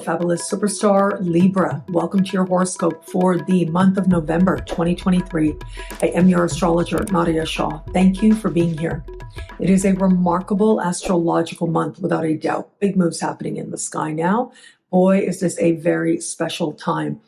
fabulous superstar Libra. Welcome to your horoscope for the month of November 2023. I am your astrologer, Nadiya Shah. Thank you for being here. It is a remarkable astrological month, without a doubt. Big moves happening in the sky now. Boy, is this a very special time.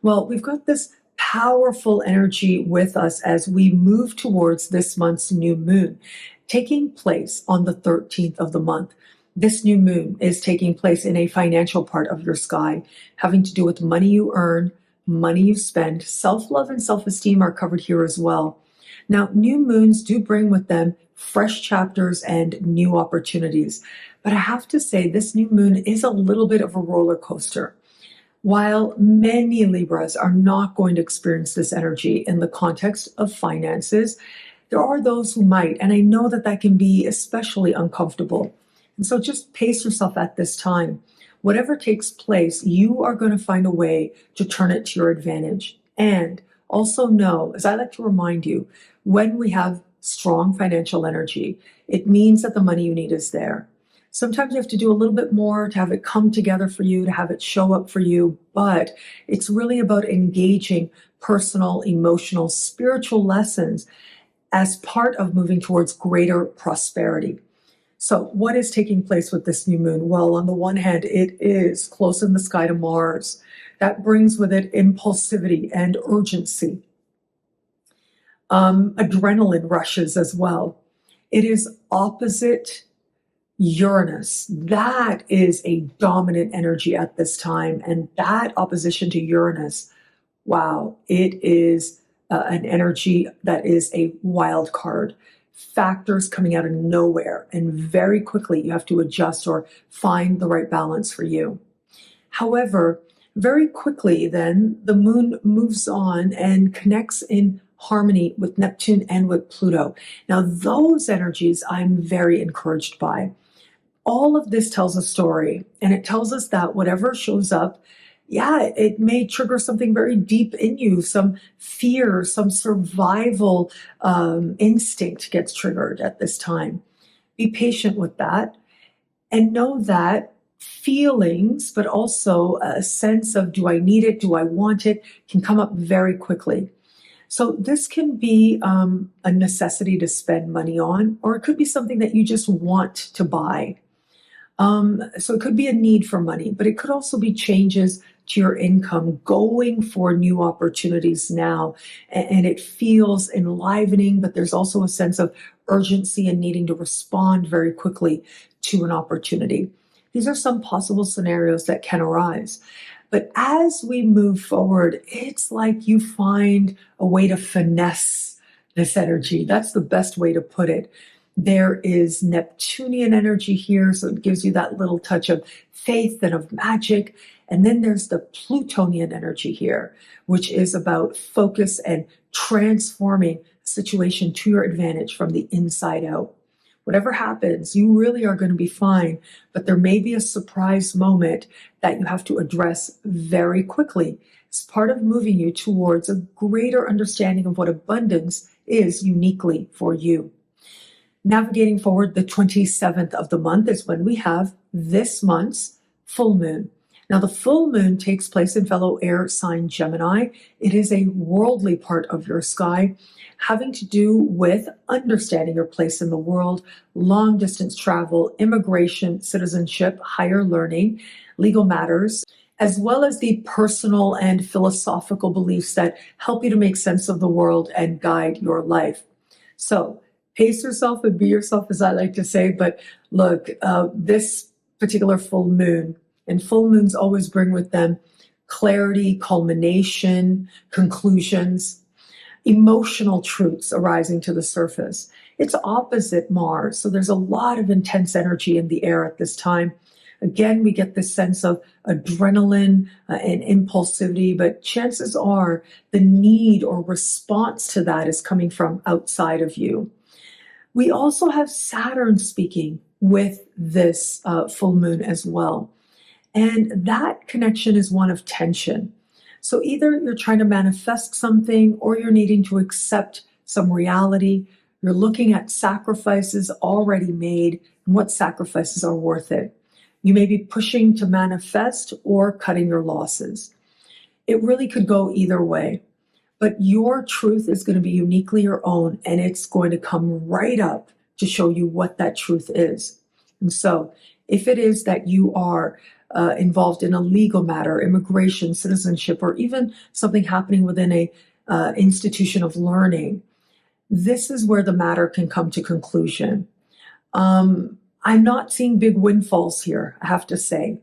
Well, we've got this powerful energy with us as we move towards this month's new moon, taking place on the 13th of the month. This new moon is taking place in a financial part of your sky, having to do with money you earn, money you spend. Self-love and self-esteem are covered here as well. Now, new moons do bring with them fresh chapters and new opportunities. But I have to say, this new moon is a little bit of a roller coaster. While many Libras are not going to experience this energy in the context of finances, there are those who might, and I know that that can be especially uncomfortable. And so just pace yourself at this time. Whatever takes place, you are going to find a way to turn it to your advantage. And also know, as I like to remind you, when we have strong financial energy, it means that the money you need is there. Sometimes you have to do a little bit more to have it come together for you, to have it show up for you, but it's really about engaging personal, emotional, spiritual lessons as part of moving towards greater prosperity. So what is taking place with this new moon? Well, on the one hand, it is close in the sky to Mars. That brings with it impulsivity and urgency. Adrenaline rushes as well. It is opposite Uranus. That is a dominant energy at this time. And that opposition to Uranus, wow, it is an energy that is a wild card. Factors coming out of nowhere, and very quickly you have to adjust or find the right balance for you. However, very quickly then the moon moves on and connects in harmony with Neptune and with Pluto. Now those energies I'm very encouraged by. All of this tells a story, and it tells us that whatever shows up, yeah, it may trigger something very deep in you, some fear, some survival instinct gets triggered at this time. Be patient with that and know that feelings, but also a sense of do I need it, do I want it, can come up very quickly. So this can be a necessity to spend money on, or it could be something that you just want to buy. So it could be a need for money, but it could also be changes to your income, going for new opportunities now. And it feels enlivening, but there's also a sense of urgency and needing to respond very quickly to an opportunity. These are some possible scenarios that can arise. But as we move forward, it's like you find a way to finesse this energy. That's the best way to put it. There is Neptunian energy here, so it gives you that little touch of faith and of magic. And then there's the Plutonian energy here, which is about focus and transforming a situation to your advantage from the inside out. Whatever happens, you really are going to be fine, but there may be a surprise moment that you have to address very quickly. It's part of moving you towards a greater understanding of what abundance is uniquely for you. Navigating forward, the 27th of the month is when we have this month's full moon. Now, the full moon takes place in fellow air sign Gemini. It is a worldly part of your sky, having to do with understanding your place in the world, long distance travel, immigration, citizenship, higher learning, legal matters, as well as the personal and philosophical beliefs that help you to make sense of the world and guide your life. So, pace yourself and be yourself, as I like to say. But look, this particular full moon, and full moons always bring with them clarity, culmination, conclusions, emotional truths arising to the surface. It's opposite Mars, so there's a lot of intense energy in the air at this time. Again, we get this sense of adrenaline and impulsivity, but chances are the need or response to that is coming from outside of you. We also have Saturn speaking with this full moon as well. And that connection is one of tension. So either you're trying to manifest something or you're needing to accept some reality. You're looking at sacrifices already made and what sacrifices are worth it. You may be pushing to manifest or cutting your losses. It really could go either way. But your truth is going to be uniquely your own, and it's going to come right up to show you what that truth is. And so if it is that you are involved in a legal matter, immigration, citizenship, or even something happening within a institution of learning, this is where the matter can come to conclusion. I'm not seeing big windfalls here, I have to say.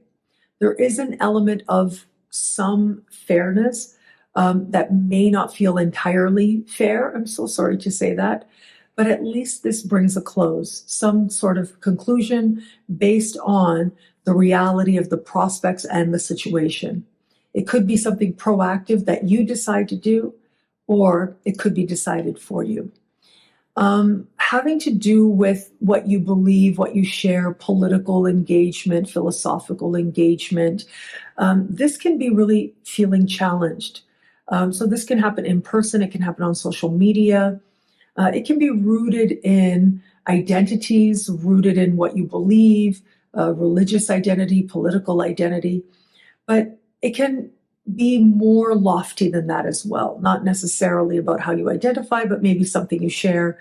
There is an element of some fairness that may not feel entirely fair. I'm so sorry to say that. But at least this brings a close, some sort of conclusion based on the reality of the prospects and the situation. It could be something proactive that you decide to do, or it could be decided for you. Having to do with what you believe, what you share, political engagement, philosophical engagement, this can be really feeling challenged. So this can happen in person, it can happen on social media. It can be rooted in identities, rooted in what you believe, religious identity, political identity, but it can be more lofty than that as well. Not necessarily about how you identify, but maybe something you share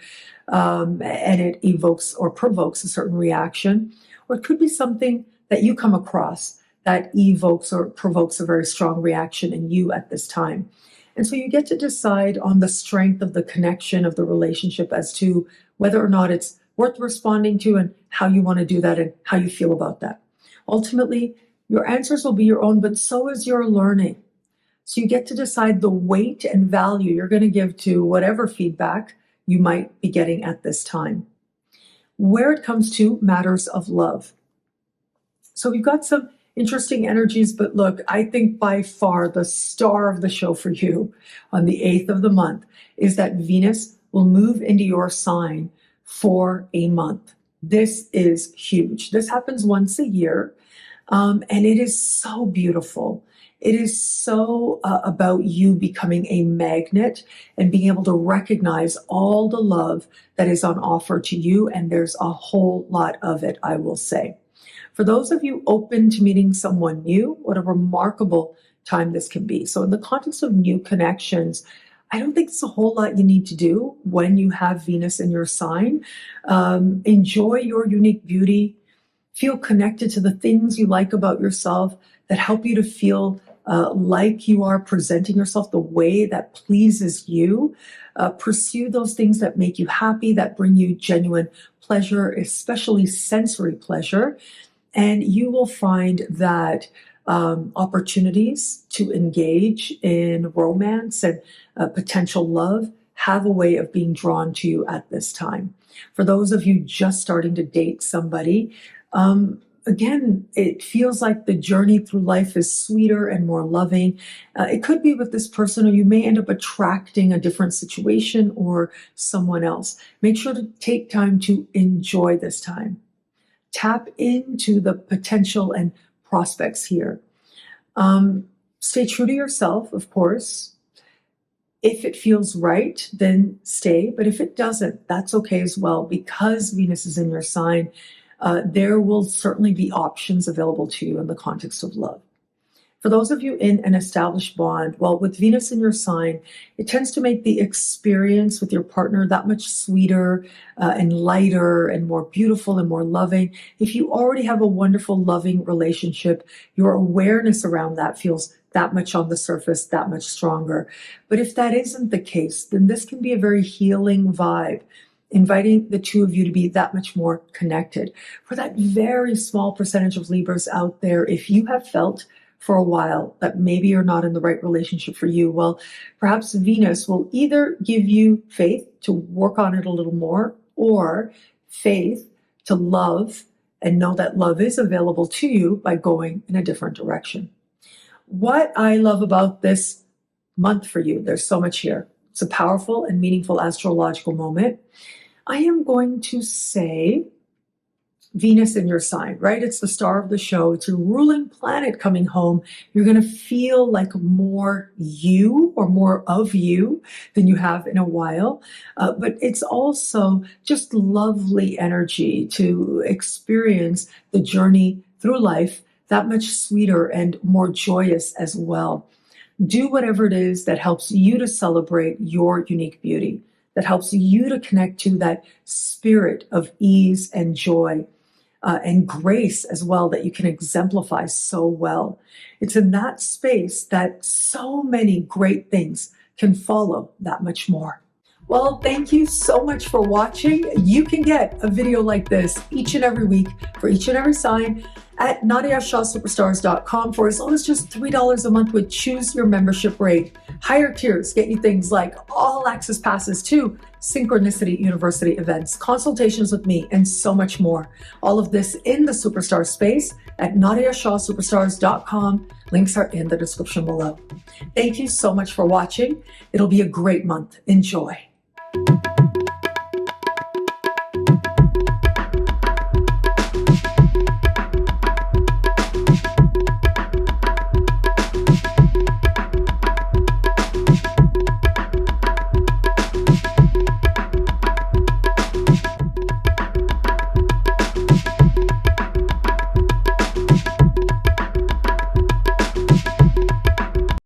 and it evokes or provokes a certain reaction. Or it could be something that you come across that evokes or provokes a very strong reaction in you at this time. And so you get to decide on the strength of the connection of the relationship as to whether or not it's worth responding to and how you want to do that and how you feel about that. Ultimately, your answers will be your own, but so is your learning. So you get to decide the weight and value you're going to give to whatever feedback you might be getting at this time. Where it comes to matters of love. So we've got some interesting energies, but look, I think by far the star of the show for you on the 8th of the month is that Venus will move into your sign for a month. This is huge. This happens once a year, and it is so beautiful. It is so about you becoming a magnet and being able to recognize all the love that is on offer to you, and there's a whole lot of it, I will say. For those of you open to meeting someone new, what a remarkable time this can be. So in the context of new connections, I don't think it's a whole lot you need to do when you have Venus in your sign. Enjoy your unique beauty. Feel connected to the things you like about yourself that help you to feel like you are presenting yourself the way that pleases you. Pursue those things that make you happy, that bring you genuine pleasure, especially sensory pleasure. And you will find that opportunities to engage in romance and potential love have a way of being drawn to you at this time. For those of you just starting to date somebody, again, it feels like the journey through life is sweeter and more loving. It could be with this person, or you may end up attracting a different situation or someone else. Make sure to take time to enjoy this time. Tap into the potential and prospects here. Stay true to yourself, of course. If it feels right, then stay. But if it doesn't, that's okay as well. Because Venus is in your sign, there will certainly be options available to you in the context of love. For those of you in an established bond, well, with Venus in your sign, it tends to make the experience with your partner that much sweeter and lighter and more beautiful and more loving. If you already have a wonderful, loving relationship, your awareness around that feels that much on the surface, that much stronger. But if that isn't the case, then this can be a very healing vibe, inviting the two of you to be that much more connected. For that very small percentage of Libras out there, if you have felt for a while that maybe you're not in the right relationship for you, well, perhaps Venus will either give you faith to work on it a little more, or faith to love and know that love is available to you by going in a different direction. What I love about this month for you, there's so much here. It's a powerful and meaningful astrological moment. I am going to say Venus in your sign, right? It's the star of the show. It's your ruling planet coming home. You're going to feel like more you or more of you than you have in a while. But it's also just lovely energy to experience the journey through life that much sweeter and more joyous as well. Do whatever it is that helps you to celebrate your unique beauty, that helps you to connect to that spirit of ease and joy and grace as well that you can exemplify so well. It's in that space that so many great things can follow that much more. Well, thank you so much for watching. You can get a video like this each and every week for each and every sign at NadiyaShahSuperstars.com for as low as just $3 a month with choose your membership rate. Higher tiers get you things like all access passes to Synchronicity University events, consultations with me, and so much more. All of this in the Superstar space at NadiyaShahSuperstars.com. Links are in the description below. Thank you so much for watching. It'll be a great month. Enjoy.